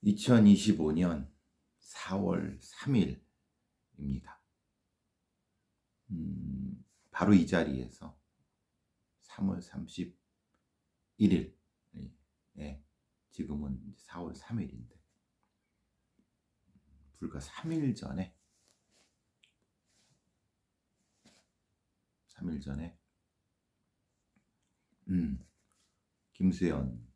2025년 4월 3일입니다. 바로 이 자리에서 3월 31일, 지금은 4월 3일인데 불과 3일 전에 김수현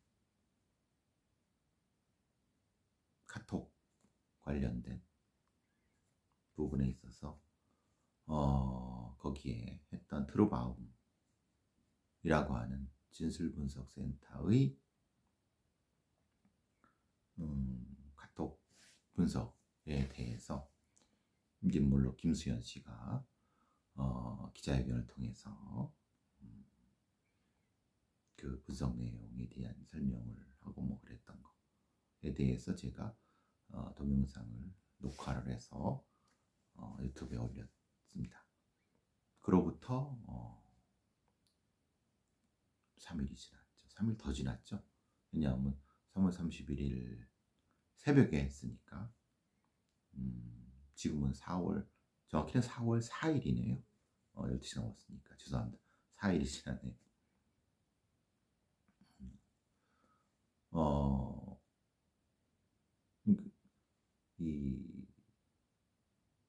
카톡 관련된 부분에 있어서 거기에 했던 트루바움이라고 하는 진술분석센터의 카톡 분석에 대해서 인물로 김수현 씨가 기자회견을 통해서 그 분석 내용에 대한 설명을 하고 뭐 그랬던 거에 대해서 제가 동영상을 녹화를 해서 유튜브에 올렸습니다. 그로부터 3일이 지났죠. 3일 더 지났죠. 왜냐하면 3월 31일 새벽에 했으니까 지금은 정확히는 4월 4일이네요. 12시간 넘었으니까 죄송합니다. 4일이 지났네요.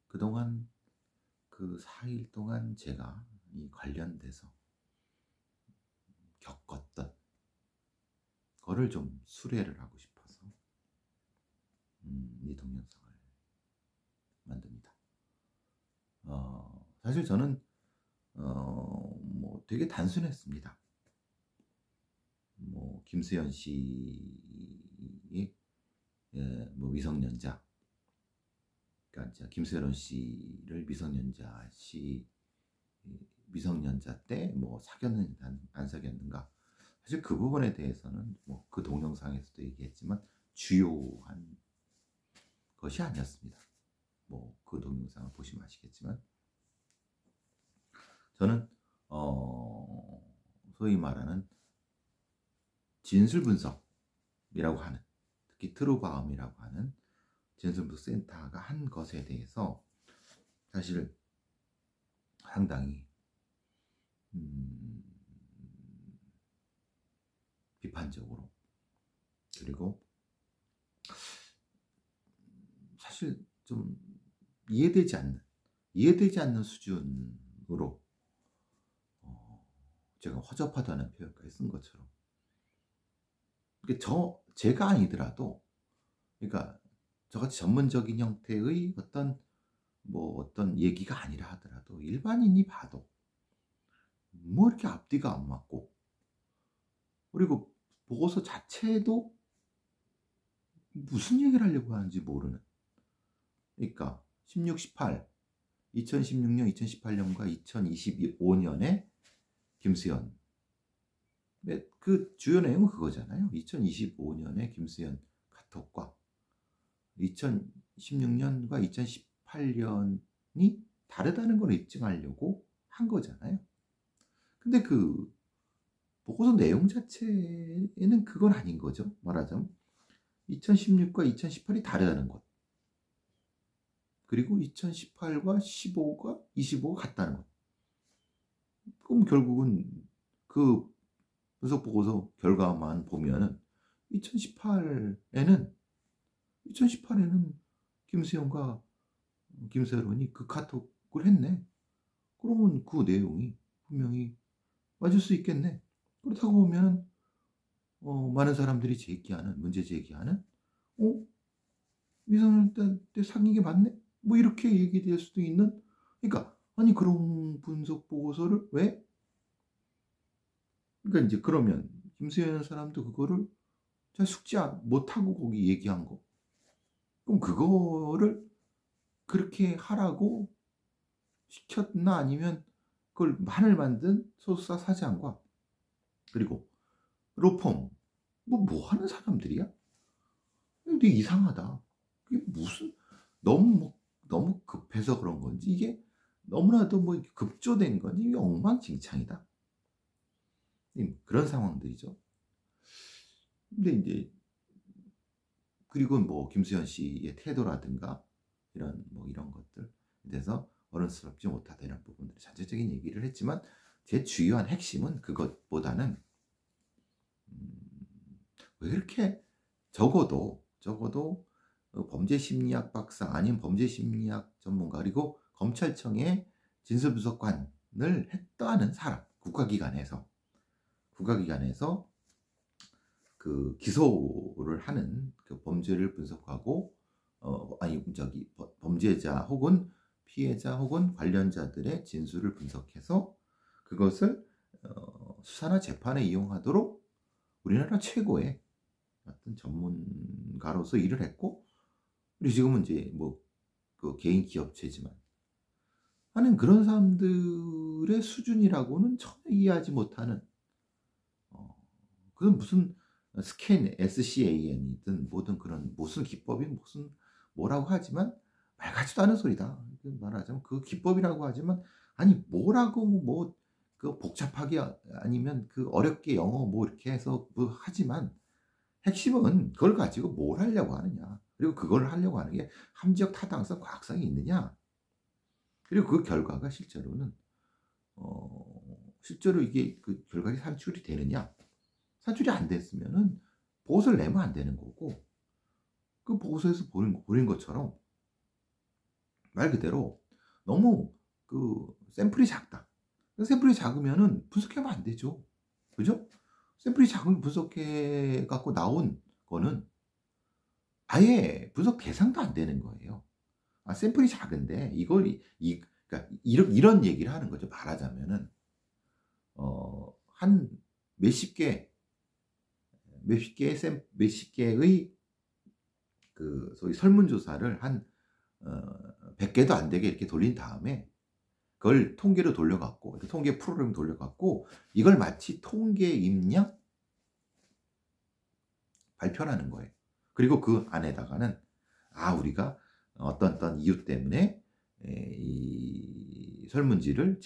그동안 그 4일 동안 제가 이 관련돼서 겪었던 거를 좀 수레를 하고 싶어서 이 동영상을 만듭니다. 사실 저는 뭐 되게 단순했습니다. 뭐 김수현 씨의 뭐 미성년자, 그러니까 김수현 씨를 미성년자 때 뭐 사귀었는가 안 사귀었는가, 사실 그 부분에 대해서는 뭐 그 동영상에서도 얘기했지만 주요한 것이 아니었습니다. 뭐 그 동영상을 보시면 아시겠지만 저는 소위 말하는 진술 분석이라고 하는, 특히 트루바움이라고 하는 진술 분석 센터가 한 것에 대해서 사실 상당히 비판적으로, 그리고 사실 좀 이해되지 않는 수준으로 제가 허접하다는 표현까지 쓴 것처럼, 제가 아니더라도, 그러니까 저같이 전문적인 형태의 어떤 얘기가 아니라 하더라도 일반인이 봐도 뭐 이렇게 앞뒤가 안 맞고, 그리고 보고서 자체도 무슨 얘기를 하려고 하는지 모르는, 그러니까 16, 18, 2016년, 2018년과 2025년에 김수현, 그 주요 내용은 그거잖아요. 2025년에 김수현 카톡과 2016년과 2018년이 다르다는 걸 입증하려고 한 거잖아요. 근데 그 보고서 내용 자체에는 그건 아닌 거죠. 말하자면 2016과 2018이 다르다는 것, 그리고 2018과 15가 25가 같다는 것. 그럼 결국은 그 분석 보고서 결과만 보면은 2018에는 김수현과 김세론이 그 카톡을 했네. 그러면 그 내용이 분명히 맞을 수 있겠네. 그렇다고 보면 많은 사람들이 문제 제기하는 미성년자 때 사귄 게 맞네? 뭐 이렇게 얘기될 수도 있는, 그러니까 아니 그런 분석 보고서를 왜? 그러니까 이제 그러면 김수현 사람도 그거를 잘 숙지 못하고 거기 얘기한 거, 그럼 그거를 그렇게 하라고 시켰나, 아니면 그걸 판을 만든 소속사 사장과 그리고 로펌 뭐 하는 사람들이야? 근데 이상하다. 그게 무슨 너무 급해서 그런 건지, 이게 너무나도 뭐 급조된 건지, 이게 엉망진창이다. 그런 상황들이죠. 근데 이제 그리고 뭐 김수현 씨의 태도라든가 이런 것들 대해서 어른스럽지 못하다 이런 부분들 전체적인 얘기를 했지만 제 주요한 핵심은 그것보다는 왜 이렇게 적어도 범죄심리학 박사 아니면 범죄심리학 전문가 그리고 검찰청의 진술분석관을 했다는 사람 국가기관에서 그 기소를 하는 그 범죄를 분석하고 범죄자 혹은 피해자 혹은 관련자들의 진술을 분석해서 그것을 수사나 재판에 이용하도록 우리나라 최고의 어떤 전문가로서 일을 했고 그리고 지금은 이제 그 개인 기업체지만 하는 그런 사람들의 수준이라고는 전혀 이해하지 못하는 그건 무슨 SCAN이든 뭐든 그런 무슨 기법이 무슨 뭐라고 하지만 말 같지도 않은 소리다. 말하자면 그 기법이라고 하지만 아니 뭐라고 그 복잡하게 아니면 그 어렵게 영어 이렇게 해서 하지만 핵심은 그걸 가지고 뭘 하려고 하느냐. 그리고 그걸 하려고 하는 게 함지적 타당성, 과학성이 있느냐. 그리고 그 결과가 실제로는 실제로 이게 그 결과가 산출이 되느냐. 산출이 안 됐으면은 보고서를 내면 안 되는 거고 그 보고서에서 보인 것처럼 말 그대로 너무 그 샘플이 작다. 샘플이 작으면은 분석하면 안 되죠. 그죠? 샘플이 작은 분석해 갖고 나온 거는 아예 분석 대상도 안 되는 거예요. 샘플이 작은데 그러니까 이런 얘기를 하는 거죠. 말하자면은 한 몇십 개의 그 소위 설문조사를 한 100개도 안 되게 이렇게 돌린 다음에 그걸 통계로 돌려갖고 통계 프로그램 돌려갖고 이걸 마치 통계 입력 발표하는 거예요. 그리고 그 안에다가는 우리가 어떤 이유 때문에 이 질문지를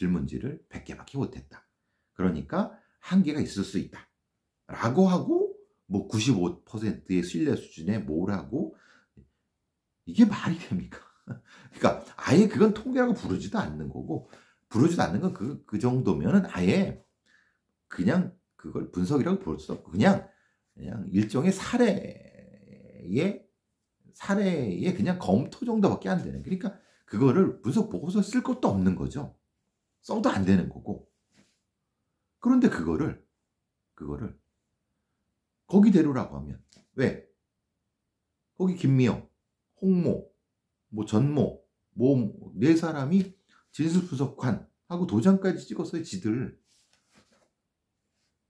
100개밖에 못했다. 그러니까 한계가 있을 수 있다. 라고 하고 95%의 신뢰 수준에 뭐라고 이게 말이 됩니까? 그러니까 아예 그건 통계라고 부르지도 않는 거고 부르지도 않는 건 그 정도면은 아예 그냥 그걸 분석이라고 부를 수 없고 그냥 일종의 사례의 그냥 검토 정도밖에 안 되는. 그러니까 그거를 분석 보고서 쓸 것도 없는 거죠. 써도 안 되는 거고. 그런데 그거를 거기대로라고 하면 왜? 거기 김미영, 홍모, 전모, 네 사람이 진술분석관하고 도장까지 찍었어요, 지들.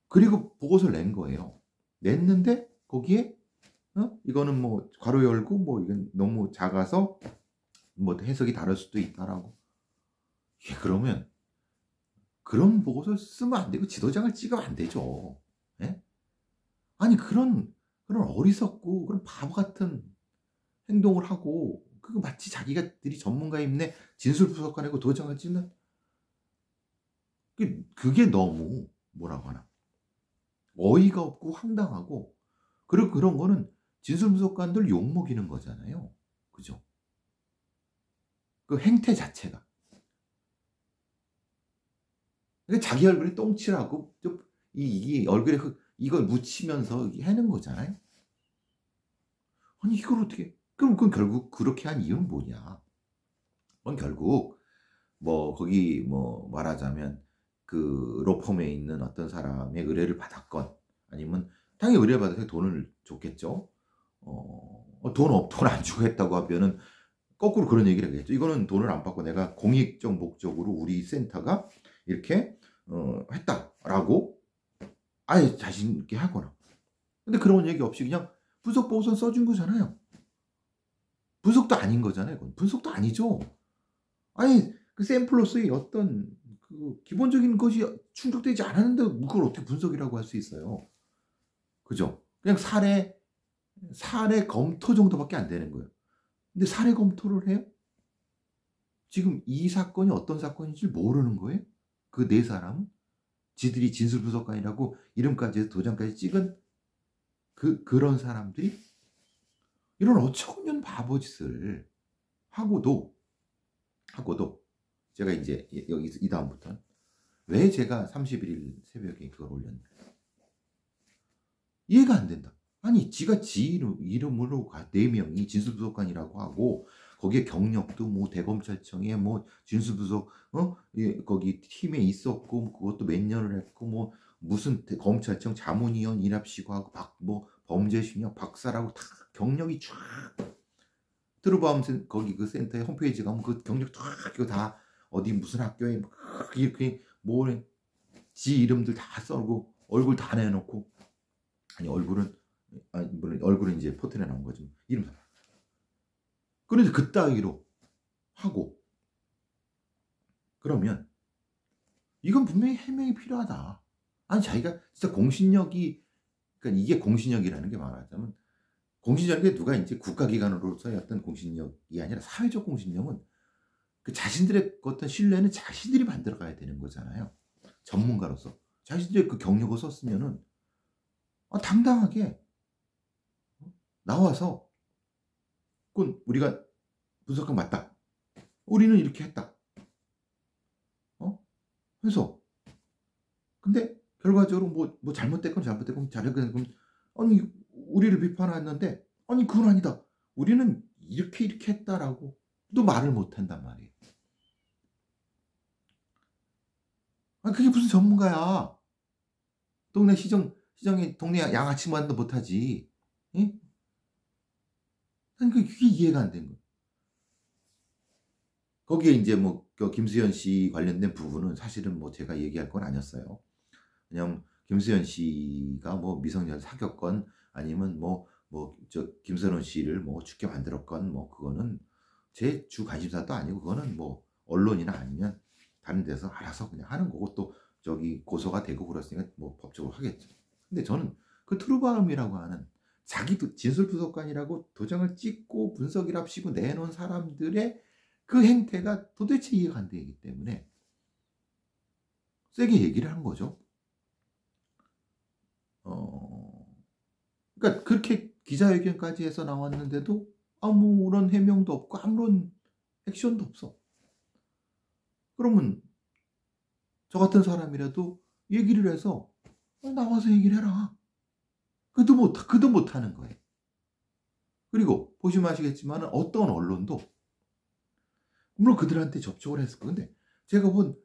그리고 보고서를 낸 거예요. 냈는데 거기에 이거는 괄호 열고 이건 너무 작아서 해석이 다를 수도 있다라고. 그러면 그런 보고서 쓰면 안 되고 지도장을 찍으면 안 되죠. 예? 아니 그런 어리석고 그런 바보 같은 행동을 하고 그거 마치 자기가들이 전문가임내 진술분석관이고 도장을 찍는 그게 너무 뭐라고 하나 어이가 없고 황당하고 그리고 그런 거는 진술분석관들 욕먹이는 거잖아요. 그죠? 그 행태 자체가 그러니까 자기 얼굴에 똥칠하고 이 얼굴에 이걸 묻히면서 하는 거잖아요. 아니 이걸 어떻게 그럼 그건 결국 그렇게 한 이유는 뭐냐? 그건 결국 거기 말하자면 그 로펌에 있는 어떤 사람의 의뢰를 받았건 아니면 당연히 의뢰를 받아서 돈을 줬겠죠. 돈 안 주고 했다고 하면은 거꾸로 그런 얘기를 하겠죠. 이거는 돈을 안 받고 내가 공익적 목적으로 우리 센터가 이렇게 했다라고 아예 자신 있게 하거나. 근데 그런 얘기 없이 그냥 분석 보고서 써준 거잖아요. 분석도 아닌 거잖아요. 그건 분석도 아니죠. 아니 그 샘플로서의 어떤 그 기본적인 것이 충족되지 않았는데 그걸 어떻게 분석이라고 할 수 있어요? 그죠? 그냥 사례 검토 정도밖에 안 되는 거예요. 근데 사례 검토를 해요? 지금 이 사건이 어떤 사건인지 모르는 거예요? 그 네 사람은? 지들이 진술분석관이라고 이름까지 해서 도장까지 찍은 그런 사람들이? 이런 어처구니없는 바보짓을 하고도 제가 이제 여기 이 다음부터는 왜 제가 31일 새벽에 그걸 올렸는가 이해가 안 된다. 아니 지가 지 이름으로 4명이 진술부속관이라고 하고 거기에 경력도 뭐 대검찰청에 뭐 진술부속 예, 거기 팀에 있었고 그것도 몇 년을 했고 뭐 무슨 검찰청 자문위원 일합시고 하고 뭐 범죄심리학 박사라고 다 경력이 쫙 들어보면 거기 그 센터에 홈페이지 가면 그 경력 쫙 이거 다 어디 무슨 학교에 막 이렇게 뭐 지 이름들 다 써고 얼굴 다 내놓고 아니 얼굴은 이제 포털에 나온 거죠. 이름 다. 그런데 그따위로 하고 그러면 이건 분명히 해명이 필요하다. 아니 자기가 진짜 공신력이 그러니까 이게 공신력이라는 게 말하자면 공신력이 누가 이제 국가기관으로서의 어떤 공신력이 아니라 사회적 공신력은 그 자신들의 어떤 신뢰는 자신들이 만들어가야 되는 거잖아요. 전문가로서 자신들의 그 경력을 썼으면은 당당하게 나와서 그건 우리가 분석한 맞다. 우리는 이렇게 했다. 해서 근데 결과적으로 뭐 잘못됐건 잘했건 아니 우리를 비판했는데 아니 그건 아니다. 우리는 이렇게 했다라고 또 말을 못한단 말이에요. 그게 무슨 전문가야. 동네 시정에 동네 양아치만도 못하지. 응? 난 그게 이해가 안 된 거야. 거기에 이제 뭐 김수현 씨 관련된 부분은 사실은 뭐 제가 얘기할 건 아니었어요. 왜냐면 김수현 씨가 뭐 미성년 사귀었건 아니면 저 김선원 씨를 뭐 죽게 만들었건 뭐 그거는 제 주 관심사도 아니고 그거는 뭐 언론이나 아니면 다른 데서 알아서 그냥 하는 거고 또 저기 고소가 되고 그랬으니까 뭐 법적으로 하겠죠. 근데 저는 그 트루바움이라고 하는 자기도 진술부속관이라고 도장을 찍고 분석이랍시고 내놓은 사람들의 그 행태가 도대체 이해가 안 되기 때문에 세게 얘기를 한 거죠. 그러니까 그렇게 기자회견까지 해서 나왔는데도 아무런 해명도 없고 아무런 액션도 없어. 그러면 저 같은 사람이라도 얘기를 해서 나와서 얘기를 해라. 그도 못 하는 거예요. 그리고 보시면 아시겠지만 어떤 언론도 물론 그들한테 접촉을 했을 거예요. 근데 제가 본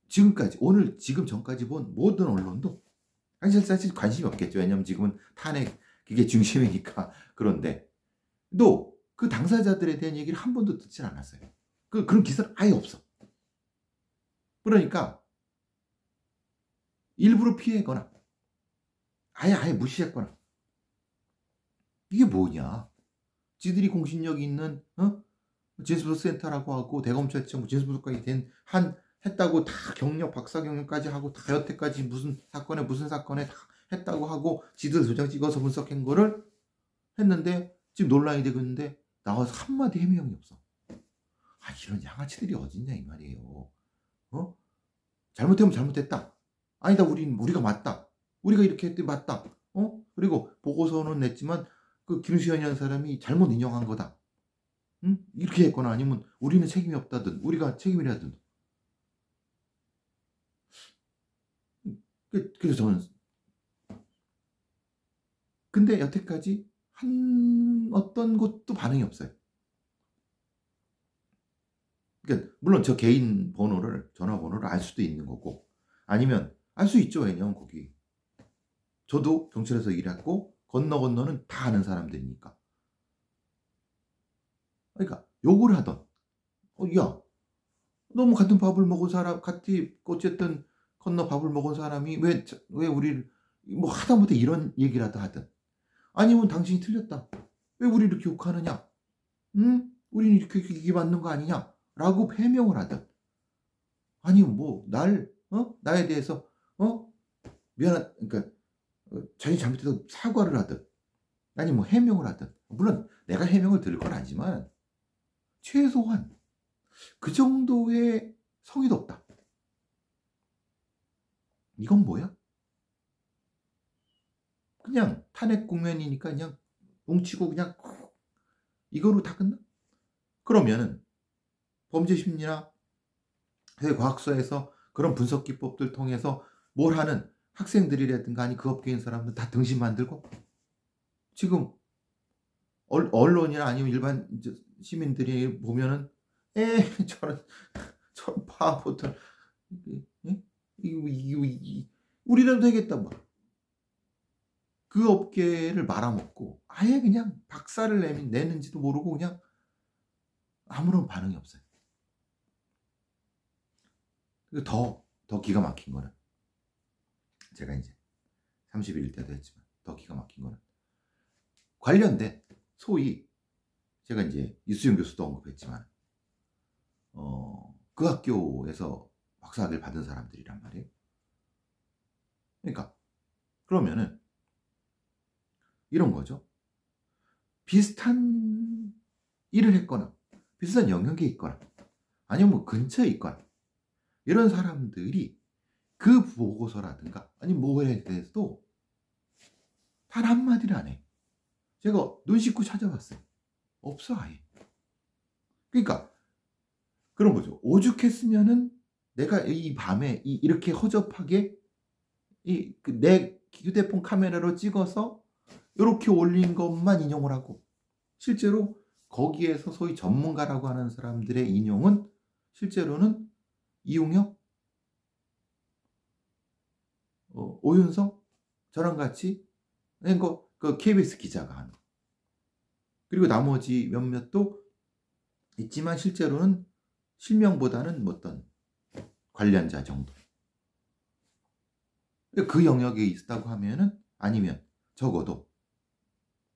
지금까지 지금 전까지 본 모든 언론도 사실 관심이 없겠죠. 왜냐하면 지금은 탄핵 그게 중심이니까. 그런데 또 그 당사자들에 대한 얘기를 한 번도 듣지 않았어요. 그런 기사는 아예 없어. 그러니까 일부러 피해거나 아예 무시했거나 이게 뭐냐. 지들이 공신력 있는 진술센터라고 하고 대검찰청 진술부속관이 했다고 다 박사 경력까지 하고 다 여태까지 무슨 사건에 다 했다고 하고 지들 도장 찍어서 분석한 거를 했는데 지금 논란이 되고 있는데 나와서 한마디 해명이 없어. 이런 양아치들이 어딨냐 이 말이에요. 잘못하면 잘못했다. 아니다 우리가 맞다. 우리가 이렇게 했더니 맞다. 그리고 보고서는 냈지만 그 김수현이라는 사람이 잘못 인용한 거다. 이렇게 했거나 아니면 우리는 책임이 없다든 우리가 책임이라든. 그래서 저는 근데 여태까지 어떤 것도 반응이 없어요. 그러니까 물론 저 개인 전화번호를 알 수도 있는 거고 아니면 알 수 있죠. 왜냐면 거기 저도 경찰에서 일했고 건너는 다 아는 사람들이니까. 그러니까 욕을 하던 야 너무 같은 밥을 먹은 사람 같이 어쨌든 건너 밥을 먹은 사람이 왜 우리를 뭐 하다못해 이런 얘기라도 하든 아니면 당신이 틀렸다. 왜 우리 이렇게 욕하느냐? 우리는 이게 맞는 거 아니냐? 라고 해명을 하든 아니면 뭐 나에 대해서 그러니까 자기 잘못해서 사과를 하든 아니면 뭐 해명을 하든 물론 내가 해명을 들을 건 아니지만 최소한 그 정도의 성의도 없다. 이건 뭐야? 그냥 탄핵 국면이니까 그냥 뭉치고 그냥 이거로 다 끝나? 그러면은 범죄 심리나 과학서에서 그런 분석 기법들 통해서 뭘 하는 학생들이라든가 아니 그 업계인 사람들 다 등신 만들고 지금 언론이나 아니면 일반 시민들이 보면은 저런 바보들 우리는 되겠다 뭐. 그 업계를 말아먹고 아예 그냥 박살을 내는지도 모르고 그냥 아무런 반응이 없어요. 더 기가 막힌 거는 제가 이제 30일 때도 했지만 더 기가 막힌 거는 관련된 소위 제가 이제 이수영 교수도 언급했지만 그 학교에서 박사학위를 받은 사람들이란 말이에요. 그러니까 그러면은 이런 거죠. 비슷한 일을 했거나 비슷한 영역에 있거나 아니면 뭐 근처에 있거나 이런 사람들이 그 보고서라든가 아니면 뭐에 대해서도 단 한마디를 안 해. 제가 눈 씻고 찾아봤어요. 없어 아예. 그러니까 그런 거죠. 오죽했으면은 내가 이 밤에 이렇게 허접하게 내 휴대폰 카메라로 찍어서 이렇게 올린 것만 인용을 하고 실제로 거기에서 소위 전문가라고 하는 사람들의 인용은 실제로는 이용혁, 오윤성 저랑 같이 그 KBS 기자가 하는 그리고 나머지 몇몇도 있지만 실제로는 실명보다는 어떤 관련자 정도 그 영역에 있다고 하면은 아니면 적어도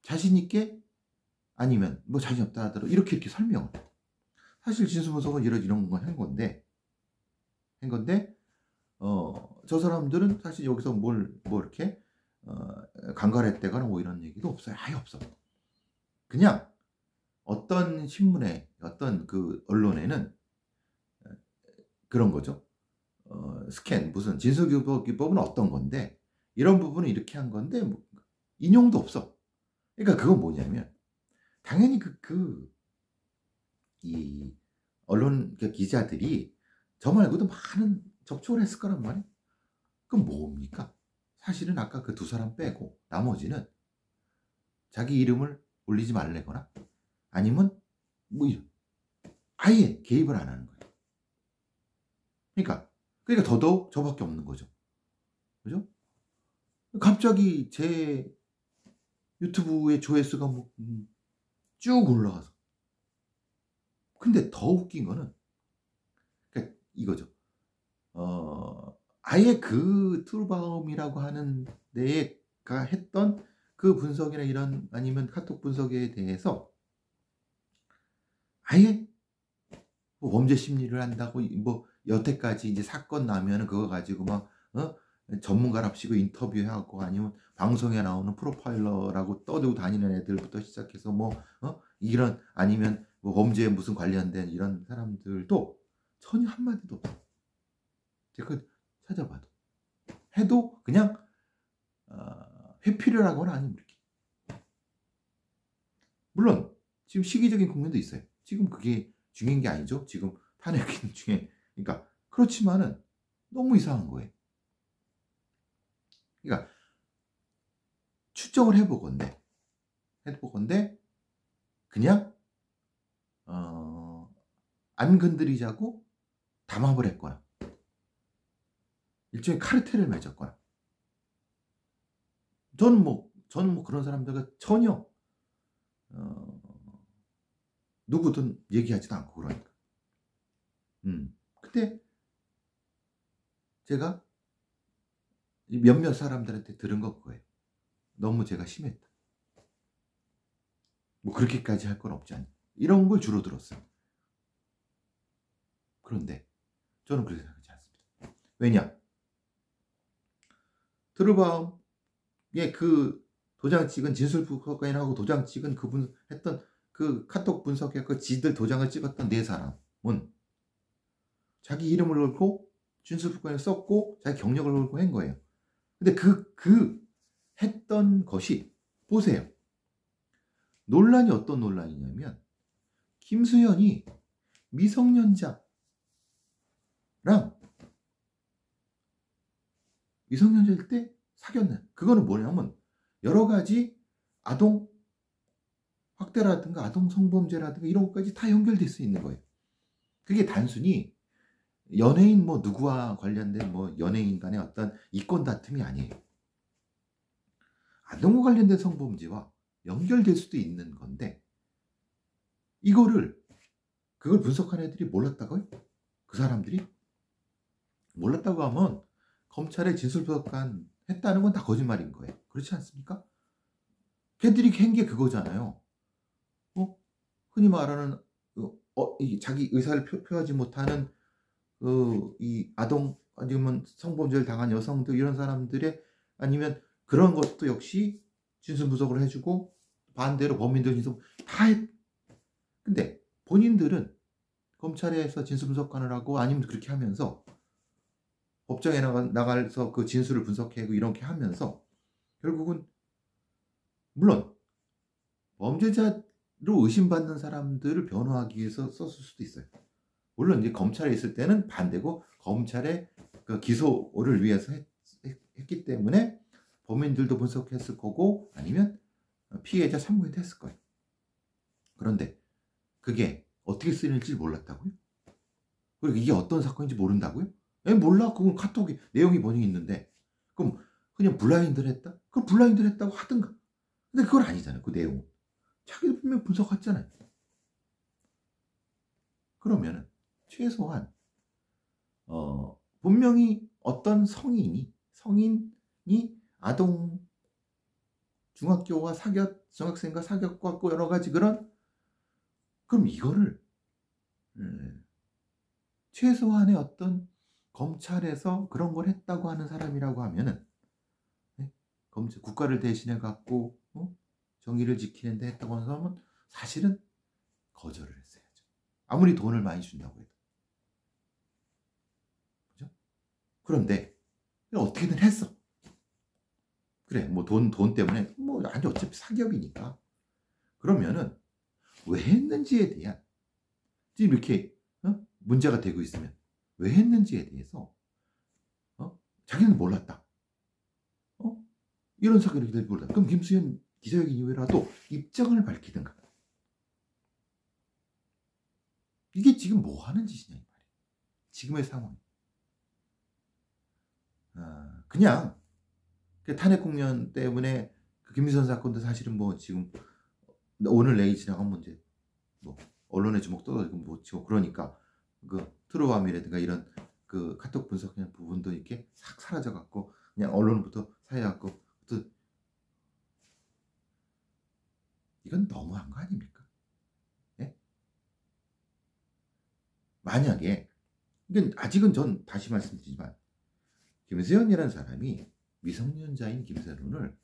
자신 있게 아니면 뭐 자신 없다 하더라도 이렇게 설명을 사실 진수분석은 이런 건 한 건데 저 사람들은 사실 여기서 뭘 이렇게 간과했다거나 뭐 이런 얘기도 없어요. 아예 없어. 그냥 어떤 신문에 어떤 그 언론에는 그런 거죠. 스캔 무슨 진술기법은 어떤 건데 이런 부분은 이렇게 한 건데 뭐 인용도 없어. 그러니까 그건 뭐냐면 당연히 이 언론 기자들이 저 말고도 많은 접촉을 했을 거란 말이에요. 그럼 뭡니까? 사실은 아까 그 두 사람 빼고 나머지는 자기 이름을 올리지 말래거나 아니면 뭐 아예 개입을 안 하는 거예요. 그러니까 더더욱 저밖에 없는 거죠. 그죠? 갑자기 제 유튜브의 조회수가 쭉 올라가서 근데 더 웃긴 거는 그러니까 이거죠. 아예 그 툴바움이라고 하는 데가 했던 그 분석이나 이런 아니면 카톡 분석에 대해서 아예 뭐 범죄 심리를 한다고 뭐 여태까지 이제 사건 나면은 그거 가지고 막 전문가랍시고 인터뷰하고 아니면 방송에 나오는 프로파일러라고 떠들고 다니는 애들부터 시작해서 뭐 이런 아니면 뭐 범죄에 무슨 관련된 이런 사람들도 전혀 한마디도 없어. 제가 찾아봐도 해도 그냥 회피를 하거나 아니면 이렇게 물론 지금 시기적인 국면도 있어요. 지금 그게 중요한 게 아니죠. 지금 탄핵 중에 그러니까 그렇지만은 너무 이상한 거예요. 그러니까 추정을 해보건데 그냥 안 건드리자고 담합을 했거나 일종의 카르텔을 맺었거나 저는 뭐 그런 사람들과 전혀 누구든 얘기하지도 않고 그러니까 근데 제가 몇몇 사람들한테 들은 거 그거예요. 너무 제가 심했다. 뭐 그렇게까지 할 건 없지 않냐. 이런 걸 주로 들었어요. 그런데 저는 그렇게 생각하지 않습니다. 왜냐? 트루바움의 그 도장 찍은 진술부거인하고 도장 찍은 그분 했던 그 카톡 분석에 그 지들 도장을 찍었던 네 사람은 자기 이름을 걸고 진술부거인을 썼고 자기 경력을 걸고 한 거예요. 근데 그 했던 것이 보세요. 논란이 어떤 논란이냐면 김수현이 미성년자랑 미성년자일 때 사귀었네. 그거는 뭐냐면 여러 가지 아동 학대라든가 아동 성범죄라든가 이런 것까지 다 연결될 수 있는 거예요. 그게 단순히 연예인 뭐 누구와 관련된 뭐 연예인 간의 어떤 이권 다툼이 아니에요. 아동과 관련된 성범죄와 연결될 수도 있는 건데 그걸 분석한 애들이 몰랐다고요? 그 사람들이? 몰랐다고 하면 검찰에 진술부석관 했다는 건 다 거짓말인 거예요. 그렇지 않습니까? 걔들이 한 게 그거잖아요. 흔히 말하는 자기 의사를 표하지 못하는 이 아동 아니면 성범죄를 당한 여성들 이런 사람들의 아니면 그런 것도 역시 진술부석을 해주고 반대로 범인들 진술 다 했. 근데 본인들은 검찰에서 진술분석관을 하고 아니면 그렇게 하면서 법정에 나가서 그 진술을 분석하고 이렇게 하면서 결국은 물론 범죄자로 의심받는 사람들을 변호하기 위해서 썼을 수도 있어요. 물론 이제 검찰에 있을 때는 반대고 검찰의 그 기소를 위해서 했기 때문에 범인들도 분석했을 거고 아니면 피해자 참고인도 했을 거예요. 그런데 그게 어떻게 쓰일지 몰랐다고요? 그리고 이게 어떤 사건인지 모른다고요? 몰라. 그건 카톡이 내용이 번역이 있는데 그럼 그냥 블라인드를 했다? 그럼 블라인드를 했다고 하든가. 근데 그건 아니잖아요. 그 내용은. 자기도 분명 분석했잖아요. 그러면은 최소한 분명히 어떤 성인이 아동 중학교와 중학생과 사귀었고 여러 가지 그럼 이거를 최소한의 어떤 검찰에서 그런 걸 했다고 하는 사람이라고 하면은 검찰 국가를 대신해 갖고 정의를 지키는데 했다고 하는 사람은 사실은 거절을 했어야죠. 아무리 돈을 많이 준다고 해도. 그죠? 그런데 어떻게든 했어. 그래, 뭐 돈 때문에 뭐 아니 어차피 사기업이니까. 그러면은 왜 했는지에 대한 지금 이렇게 문제가 되고 있으면 왜 했는지에 대해서 자기는 몰랐다. 이런 사건이 몰랐다. 그럼 김수현 기자회견 이후에라도 입장을 밝히든가. 이게 지금 뭐 하는 짓이냐 이 말이에요. 지금의 상황. 그냥 탄핵 국면 때문에 그 김수현 사건도 사실은 뭐 지금 오늘 내일 지나가면 이제 뭐 언론의 주목 떠가지고 뭐 치고 그러니까 그 트루와미라든가 이런 그 카톡 분석하는 부분도 이렇게 싹 사라져 갖고 그냥 언론부터 사해 갖고 또 이건 너무한 거 아닙니까? 예? 만약에 이건 아직은 전 다시 말씀드리지만 김세현이라는 사람이 미성년자인 김세론을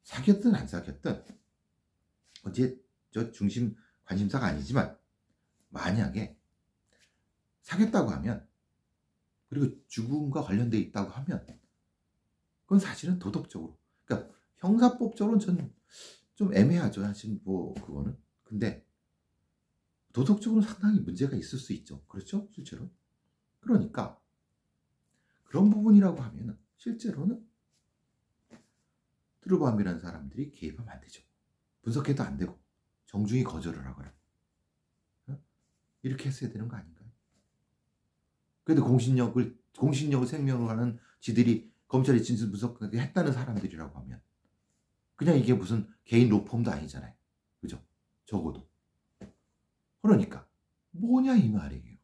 사귀었든 안 사귀었든 어제 저 중심 관심사가 아니지만 만약에 사귀었다고 하면 그리고 죽음과 관련돼 있다고 하면 그건 사실은 도덕적으로 그러니까 형사법적으로는 전 좀 애매하죠. 사실 뭐 그거는. 근데 도덕적으로는 상당히 문제가 있을 수 있죠. 그렇죠? 실제로. 그러니까 그런 부분이라고 하면 실제로는 트루밤이라는 사람들이 개입하면 안 되죠. 분석해도 안 되고 정중히 거절을 하거나 이렇게 했어야 되는 거 아닌가요? 그래도 공신력을 생명으로 하는 지들이 검찰이 진술 분석하게 했다는 사람들이라고 하면 그냥 이게 무슨 개인 로펌도 아니잖아요. 그죠? 적어도. 그러니까 뭐냐 이 말이에요.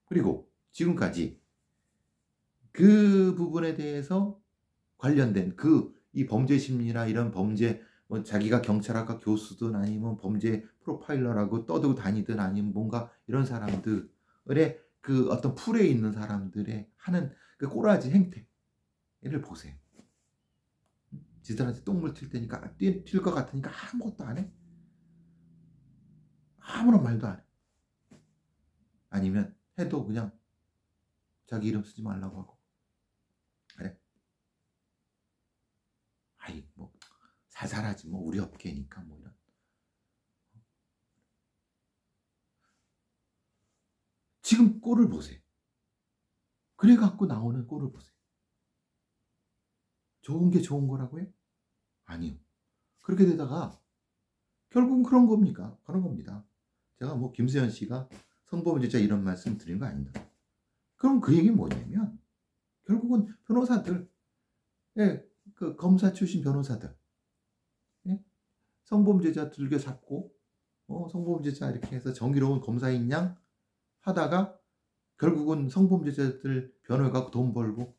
그리고 지금까지 그 부분에 대해서 관련된 이 범죄 심리나 이런 범죄 뭐 자기가 경찰학과 교수든 아니면 범죄 프로파일러라고 떠들고 다니든 아니면 뭔가 이런 사람들의 그 어떤 풀에 있는 사람들의 하는 그 꼬라지 행태를 보세요. 지들한테 똥물 튈 테니까 튈 것 같으니까 아무것도 안 해. 아무런 말도 안 해. 아니면 해도 그냥 자기 이름 쓰지 말라고 하고. 그래. 아이 뭐 자살하지 뭐 우리 업계니까 뭐 이런. 지금 꼴을 보세요. 그래 갖고 나오는 꼴을 보세요. 좋은 게 좋은 거라고요? 아니요. 그렇게 되다가 결국은 그런 겁니까? 그런 겁니다. 제가 뭐 김수현 씨가 성범죄자 이런 말씀 드린 거 아닙니다. 그럼 그 얘기는 뭐냐면 결국은 변호사들, 예, 그 검사 출신 변호사들, 예? 성범죄자 들겨 잡고 성범죄자 이렇게 해서 정의로운 검사인 양 하다가 결국은 성범죄자들 변호해 갖고 돈 벌고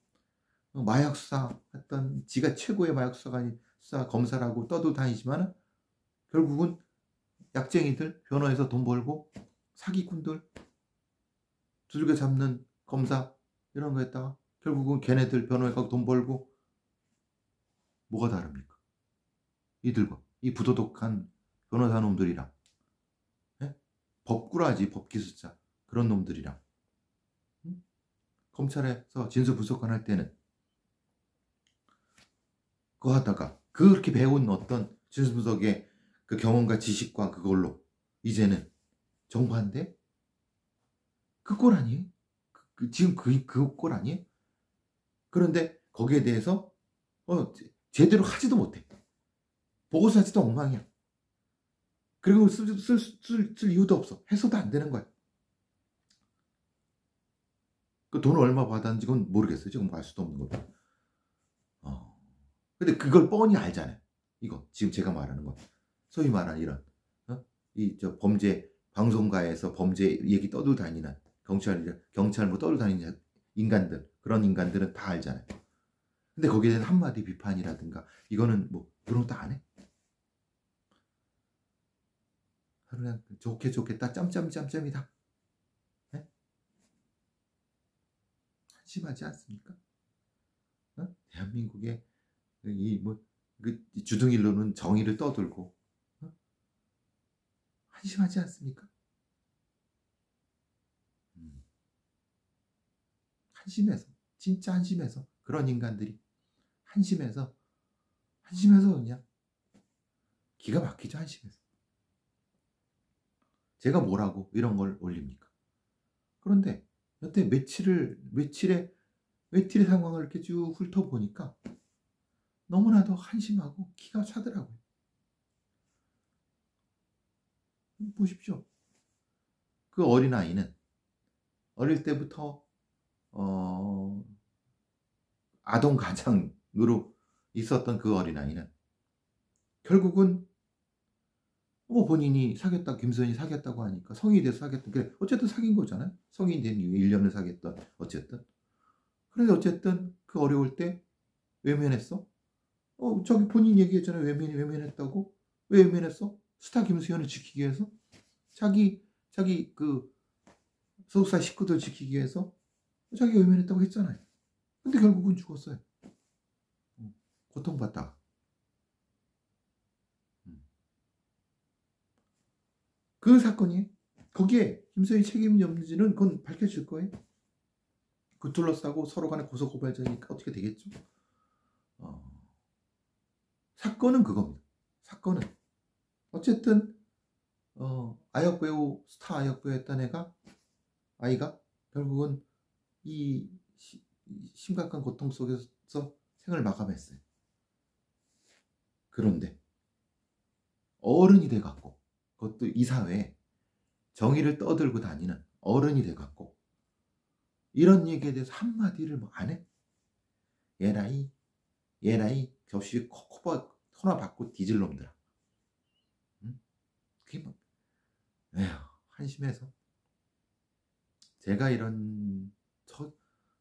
마약 수사 했던 지가 최고의 마약 수사 검사라고 떠도 다니지만 결국은 약쟁이들 변호해서 돈 벌고 사기꾼들 두들겨 잡는 검사 이런 거 했다가 결국은 걔네들 변호해 갖고 돈 벌고 뭐가 다릅니까? 이들과 이 부도덕한 변호사 놈들이랑, 예? 법꾸라지 법기술자 그런 놈들이랑, 응? 검찰에서 진술분석관 할 때는 그거 하다가 그렇게 배운 어떤 진술분석의 그 경험과 지식과 그걸로 이제는 정반대? 그 꼴 아니에요? 지금 그 꼴 아니에요? 그런데 거기에 대해서 제대로 하지도 못해. 보고서 자체도 엉망이야. 그리고 쓸 이유도 없어. 해서도 안 되는 거야. 그 돈을 얼마 받았는지 그건 모르겠어요. 지금 알 수도 없는 거죠. 근데 그걸 뻔히 알잖아요. 이거 지금 제가 말하는 거. 소위 말하는 이런 범죄 방송가에서 범죄 얘기 떠들고 다니는 경찰 뭐 떠들고 다니는 인간들, 그런 인간들은 다 알잖아요. 근데 거기에 대한 한마디 비판이라든가 이거는 뭐 그런 것도 안 해? 그냥 좋겠다 짬짬짬짬이다. 네? 한심하지 않습니까? 대한민국의 그 주둥이로는 정의를 떠들고 한심하지 않습니까? 한심해서, 진짜 한심해서, 그런 인간들이 한심해서 그냥 기가 막히죠. 한심해서 제가 뭐라고 이런 걸 올립니까? 그런데 여태 며칠의 상황을 이렇게 쭉 훑어보니까 너무나도 한심하고 기가 차더라고요. 보십시오. 그 어린아이는 어릴 때부터 아동 가장으로 있었던 그 어린아이는 결국은 본인이 사귀었다, 김수현이 사귀었다고 하니까 성인이 돼서 사귀었던, 그래 어쨌든 사귄 거잖아요. 성인이 된 이후에 1년을 사귀었던, 어쨌든. 그런데 어쨌든 그 어려울 때 외면했어? 저기 본인 얘기했잖아요. 외면했다고? 왜 외면했어? 스타 김수현을 지키기 위해서? 자기 그 소속사 식구들 지키기 위해서 자기가 외면했다고 했잖아요. 근데 결국은 죽었어요. 고통받다가. 그 사건이 거기에 김수현이 책임이 없는지는 그건 밝혀질 거예요. 그 둘러싸고 서로 간에 고소고발자니까 어떻게 되겠죠? 사건은 그겁니다. 사건은 어쨌든 아역배우, 스타 아역배우 했던 아이가 결국은 이 심각한 고통 속에서 생을 마감했어요. 그런데 어른이 돼갖고, 그것도 이 사회에 정의를 떠들고 다니는 어른이 돼갖고 이런 얘기에 대해서 한마디를 뭐 안 해? 얘라이 접시 코바 손아 받고 뒤질 놈들아. 응? 그게 뭐 한심해서 제가 저는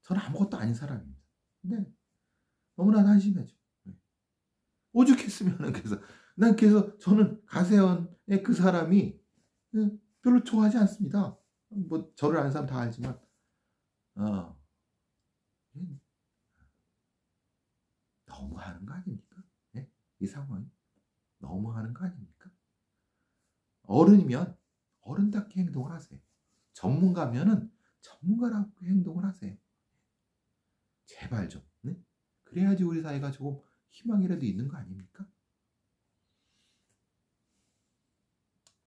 아무것도 아닌 사람입니다. 근데 너무나 한심해져. 오죽했으면은 그래서 저는 가세현의 그 사람이 별로 좋아하지 않습니다. 뭐 저를 아는 사람 다 알지만 너무하는 거 아닙니까? 네? 이 상황이 너무하는 거 아닙니까? 어른이면 어른답게 행동을 하세요. 전문가면은 전문가라고 행동을 하세요. 제발 좀. 네? 그래야지 우리 사회가 조금 희망이라도 있는 거 아닙니까?